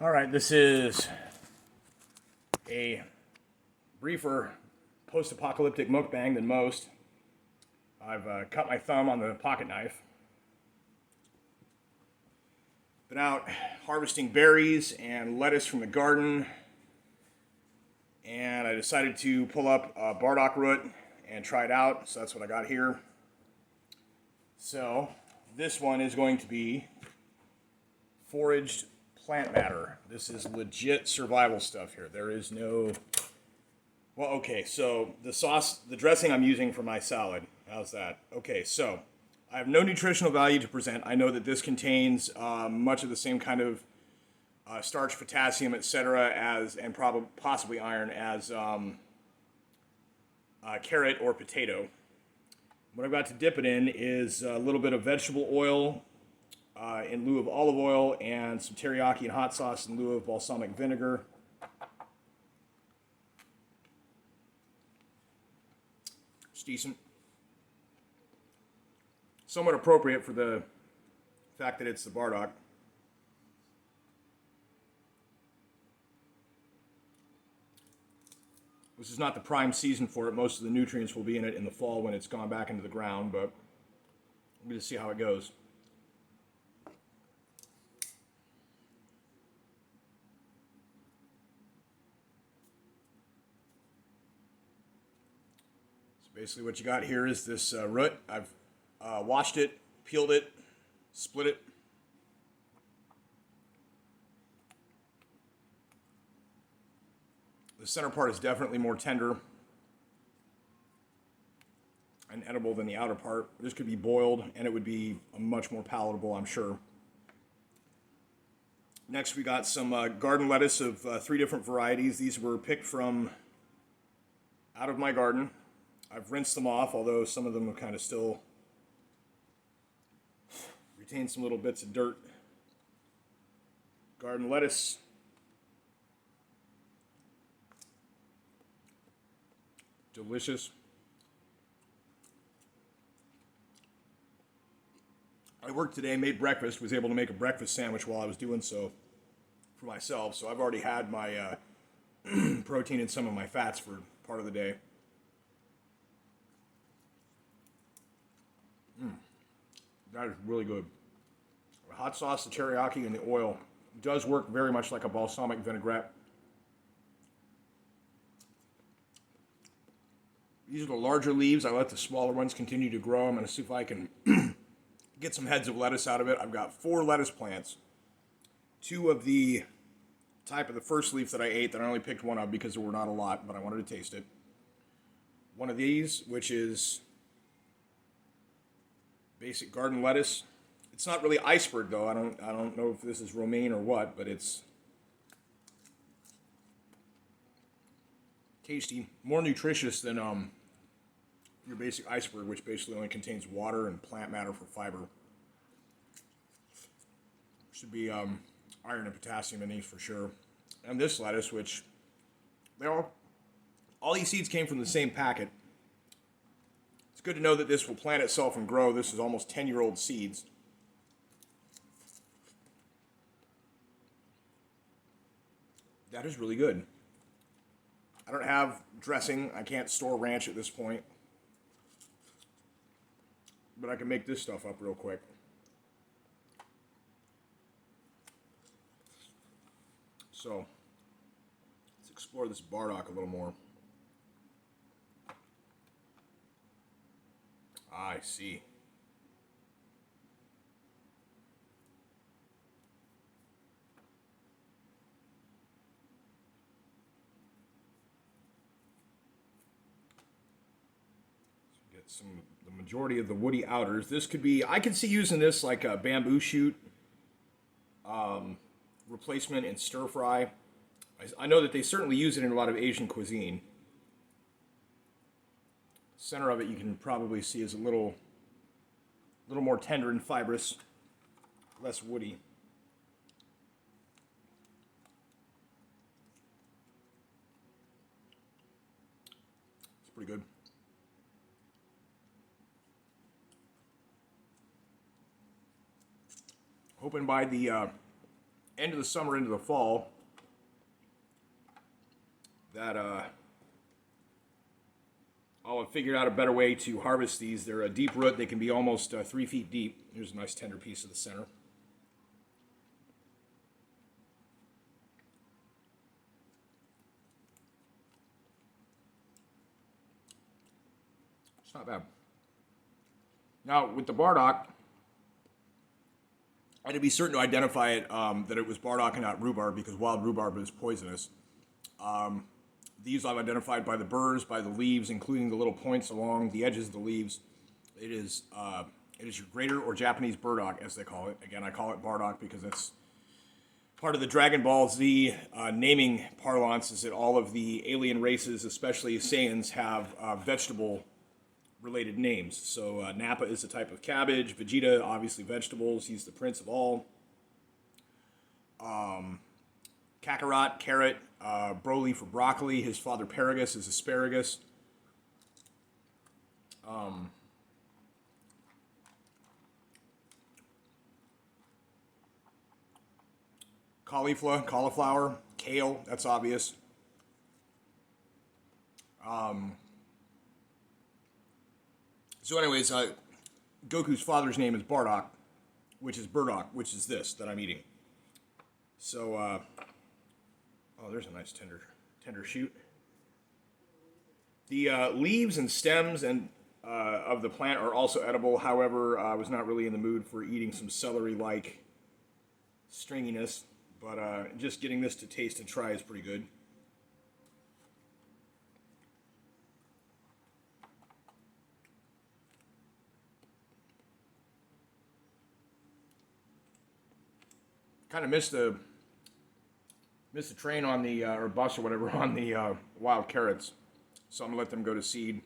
All right, this is a briefer post-apocalyptic mukbang than most. I've cut my thumb on the pocket knife. Been out harvesting berries and lettuce from the garden, and I decided to pull up a Bardock root and try it out, so that's what I got here. So this one is going to be foraged plant matter. This is legit survival stuff here. There is no... Well, okay, so the dressing I'm using for my salad, how's that? Okay, so I have no nutritional value to present. I know that this contains much of the same kind of starch, potassium, etc., and possibly iron as carrot or potato. What I've got to dip it in is a little bit of vegetable oil in lieu of olive oil, and some teriyaki and hot sauce in lieu of balsamic vinegar. It's decent. Somewhat appropriate for the fact that it's the Bardock. This is not the prime season for it. Most of the nutrients will be in it in the fall when it's gone back into the ground, but we'll just see how it goes. Basically what you got here is this root. I've washed it, peeled it, split it. The center part is definitely more tender and edible than the outer part. This could be boiled and it would be much more palatable, I'm sure. Next we got some garden lettuce of 3 different varieties. These were picked from out of my garden. I've rinsed them off, although some of them are kind of still retain some little bits of dirt. Garden lettuce. Delicious. I worked today, made breakfast, was able to make a breakfast sandwich while I was doing so for myself. So I've already had my protein and some of my fats for part of the day. That is really good. The hot sauce, the teriyaki, and the oil does work very much like a balsamic vinaigrette. These are the larger leaves. I let the smaller ones continue to grow. I'm going to see if I can get some heads of lettuce out of it. I've got 4 lettuce plants. 2 of the type of the first leaf that I ate that I only picked one of because there were not a lot, but I wanted to taste it. One of these, which is basic garden lettuce. It's not really iceberg though. I don't know if this is romaine or what, but it's tasty, more nutritious than your basic iceberg, which basically only contains water and plant matter for fiber. Should be iron and potassium in these for sure. And this lettuce, which all these seeds came from the same packet. It's good to know that this will plant itself and grow. This is almost 10-year-old seeds. That is really good. I don't have dressing. I can't store ranch at this point. But I can make this stuff up real quick. So, let's explore this Bardock a little more. I see. Get the majority of the woody outers. This could be, I could see using this like a bamboo shoot replacement in stir fry. I know that they certainly use it in a lot of Asian cuisine. Center of it you can probably see is a little more tender and fibrous, less woody. It's pretty good. Hoping by the end of the summer into the fall that I'll have figured out a better way to harvest these. They're a deep root. They can be almost 3 feet deep. Here's a nice tender piece of the center. It's not bad. Now, with the Bardock, I had to be certain to identify it, that it was Bardock and not rhubarb, because wild rhubarb is poisonous. These I've identified by the burrs, by the leaves, including the little points along the edges of the leaves. It is your greater or Japanese Burdock, as they call it. Again, I call it Bardock because it's part of the Dragon Ball Z naming parlance, is that all of the alien races, especially Saiyans, have vegetable-related names. So Nappa is a type of cabbage. Vegeta, obviously vegetables. He's the prince of all. Kakarot, carrot. Broly for broccoli. His father Paragus is asparagus. Cauliflower, kale, that's obvious. So anyways, Goku's father's name is Bardock, which is Burdock, which is this that I'm eating. So, oh, there's a nice tender shoot. The leaves and stems and of the plant are also edible. However, I was not really in the mood for eating some celery-like stringiness, but just getting this to taste and try is pretty good. Kind of missed the train on the or bus or whatever on the wild carrots, so I'm gonna let them go to seed.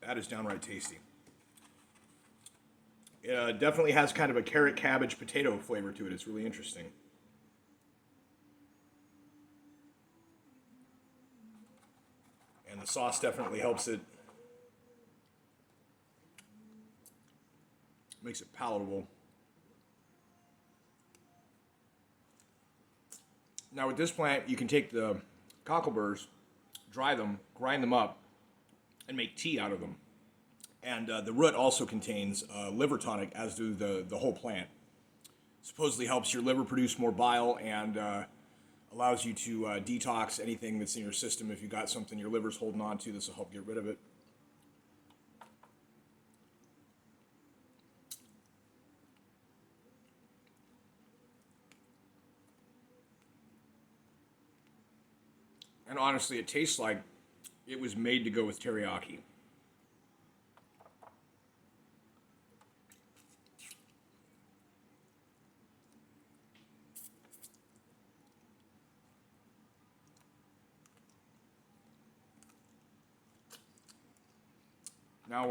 That is downright tasty. It definitely has kind of a carrot, cabbage, potato flavor to it. It's really interesting. And the sauce definitely helps it. Makes it palatable. Now with this plant, you can take the cockleburs, dry them, grind them up, and make tea out of them. And the root also contains liver tonic, as do the whole plant. Supposedly helps your liver produce more bile and allows you to detox anything that's in your system. If you got something your liver's holding on to, this will help get rid of it. And honestly, it tastes like it was made to go with teriyaki. Now,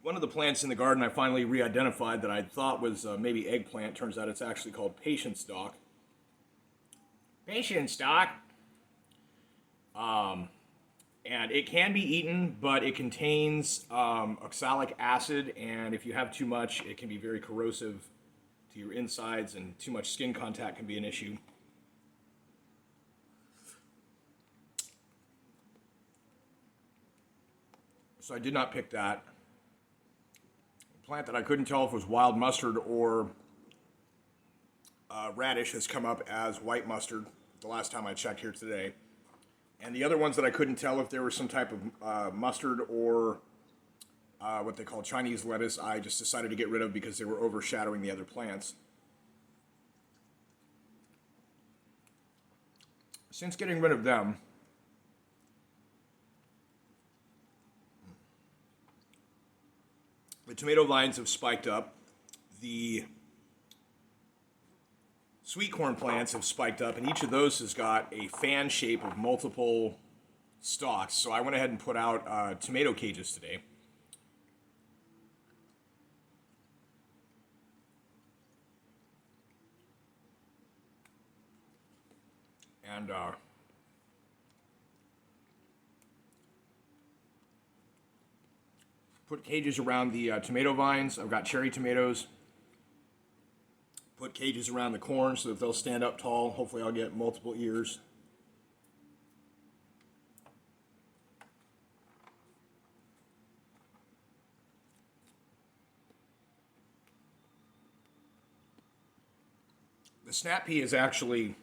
one of the plants in the garden I finally re-identified that I thought was maybe eggplant. Turns out it's actually called patience stock. Patience stock. And it can be eaten, but it contains oxalic acid, and if you have too much, it can be very corrosive to your insides, and too much skin contact can be an issue. So I did not pick that. A plant that I couldn't tell if it was wild mustard or radish has come up as white mustard the last time I checked here today. And the other ones that I couldn't tell if there was some type of mustard or what they call Chinese lettuce, I just decided to get rid of because they were overshadowing the other plants. Since getting rid of them, the tomato vines have spiked up. The sweet corn plants have spiked up, and each of those has got a fan shape of multiple stalks. So I went ahead and put out tomato cages today. And Put cages around the tomato vines. I've got cherry tomatoes. Put cages around the corn so that they'll stand up tall. Hopefully I'll get multiple ears. The snap pea has actually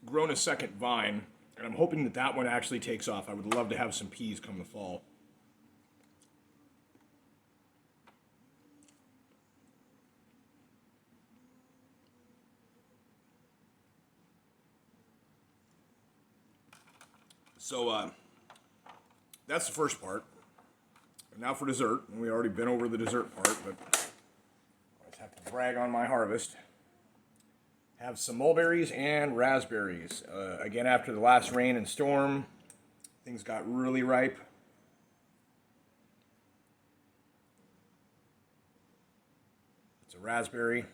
grown a second vine, and I'm hoping that that one actually takes off. I would love to have some peas come the fall. So that's the first part. And now for dessert. We already been over the dessert part, but I always have to brag on my harvest. Have some mulberries and raspberries. Again, after the last rain and storm, things got really ripe. It's a raspberry.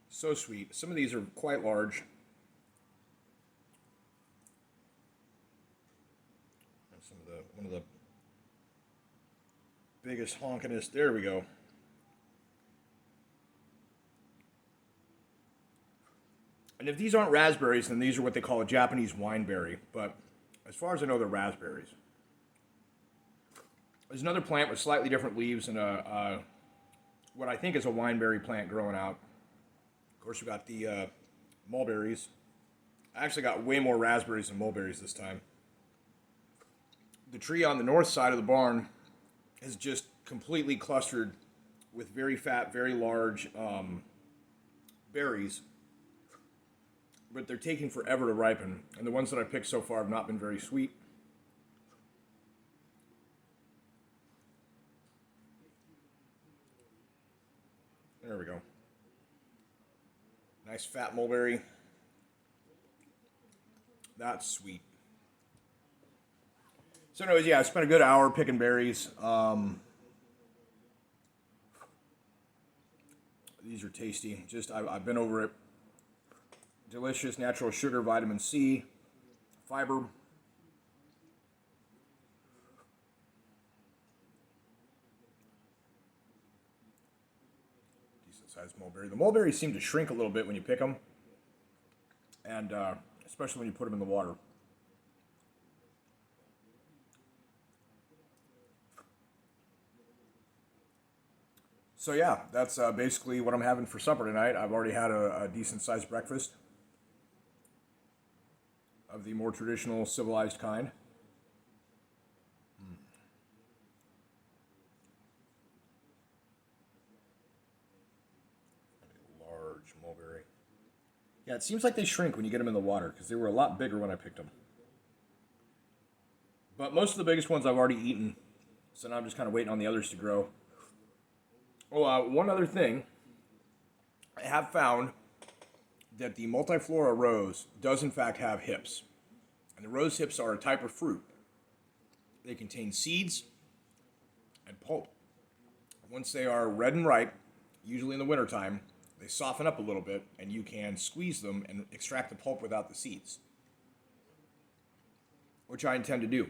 So sweet. Some of these are quite large. One of the biggest honkinest. There we go. And if these aren't raspberries, then these are what they call a Japanese wineberry. But as far as I know, they're raspberries. There's another plant with slightly different leaves and what I think is a wineberry plant growing out. Of course, we got the mulberries. I actually got way more raspberries than mulberries this time. The tree on the north side of the barn is just completely clustered with very fat, very large berries. But they're taking forever to ripen. And the ones that I picked so far have not been very sweet. There we go. Nice fat mulberry. That's sweet. So anyways, yeah, I spent a good hour picking berries. These are tasty. Just, I've been over it. Delicious, natural sugar, vitamin C, fiber. Decent sized mulberry. The mulberries seem to shrink a little bit when you pick them. And especially when you put them in the water. So yeah, that's basically what I'm having for supper tonight. I've already had a decent-sized breakfast of the more traditional, civilized kind. A large mulberry. Yeah, it seems like they shrink when you get them in the water, because they were a lot bigger when I picked them. But most of the biggest ones I've already eaten, so now I'm just kind of waiting on the others to grow. Oh, one other thing. I have found that the multiflora rose does in fact have hips. And the rose hips are a type of fruit. They contain seeds and pulp. Once they are red and ripe, usually in the wintertime, they soften up a little bit and you can squeeze them and extract the pulp without the seeds. Which I intend to do.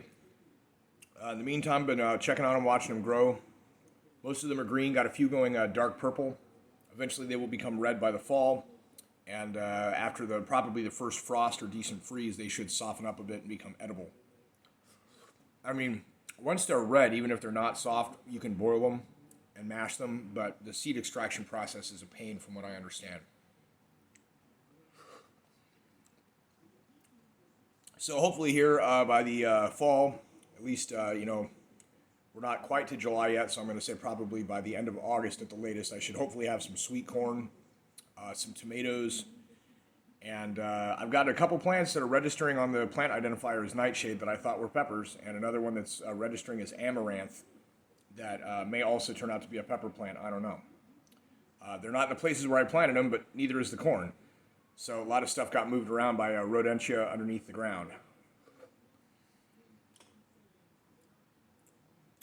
In the meantime, I've been checking on them, watching them grow. Most of them are green, got a few going dark purple. Eventually they will become red by the fall. And after probably the first frost or decent freeze, they should soften up a bit and become edible. I mean, once they're red, even if they're not soft, you can boil them and mash them. But the seed extraction process is a pain from what I understand. So hopefully here by the fall, at least, we're not quite to July yet, so I'm going to say probably by the end of August at the latest, I should hopefully have some sweet corn, some tomatoes, and I've got a couple plants that are registering on the plant identifier as nightshade that I thought were peppers, and another one that's registering as amaranth that may also turn out to be a pepper plant. I don't know. They're not in the places where I planted them, but neither is the corn. So a lot of stuff got moved around by rodentia underneath the ground.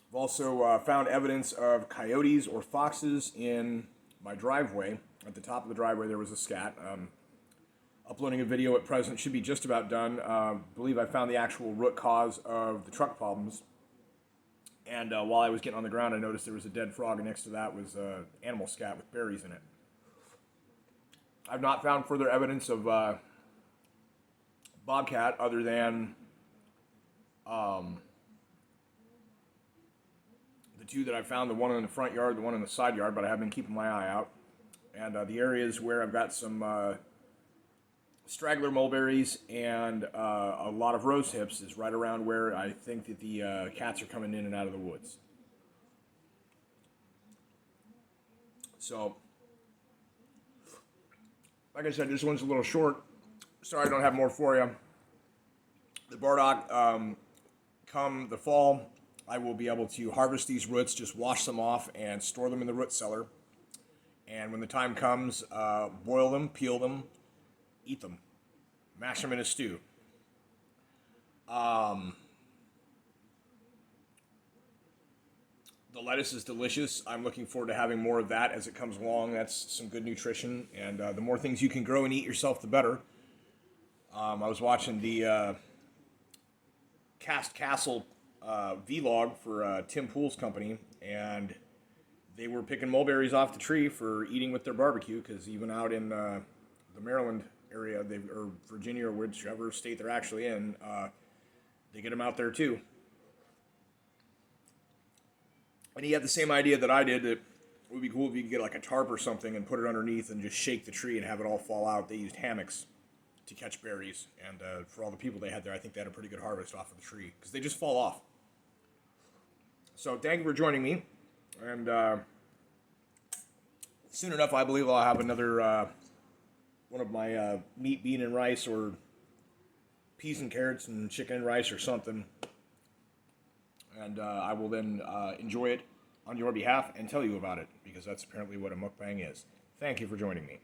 I've also found evidence of coyotes or foxes in my driveway. At the top of the driveway there was a scat. uploading a video at present. Should be just about done. I believe I found the actual root cause of the truck problems. And while I was getting on the ground, I noticed there was a dead frog, and next to that was animal scat with berries in it. I've not found further evidence of bobcat other than the two that I found, the one in the front yard, the one in the side yard, but I have been keeping my eye out. And the areas where I've got some straggler mulberries and a lot of rose hips is right around where I think that the cats are coming in and out of the woods. So, like I said, this one's a little short. Sorry I don't have more for you. The Bardock, come the fall, I will be able to harvest these roots, just wash them off, and store them in the root cellar. And when the time comes, boil them, peel them, eat them, mash them in a stew. The lettuce is delicious. I'm looking forward to having more of that as it comes along. That's some good nutrition, and the more things you can grow and eat yourself, the better. I was watching the Cast Castle vlog for Tim Pool's company, and they were picking mulberries off the tree for eating with their barbecue, because even out in the Maryland area, or Virginia, or whichever state they're actually in, they get them out there too. And he had the same idea that I did, that it would be cool if you could get like a tarp or something and put it underneath and just shake the tree and have it all fall out. They used hammocks to catch berries, and for all the people they had there, I think they had a pretty good harvest off of the tree, because they just fall off. So thank you for joining me, and soon enough I believe I'll have another one of my meat, bean, and rice, or peas and carrots and chicken and rice or something, and I will then enjoy it on your behalf and tell you about it, because that's apparently what a mukbang is. Thank you for joining me.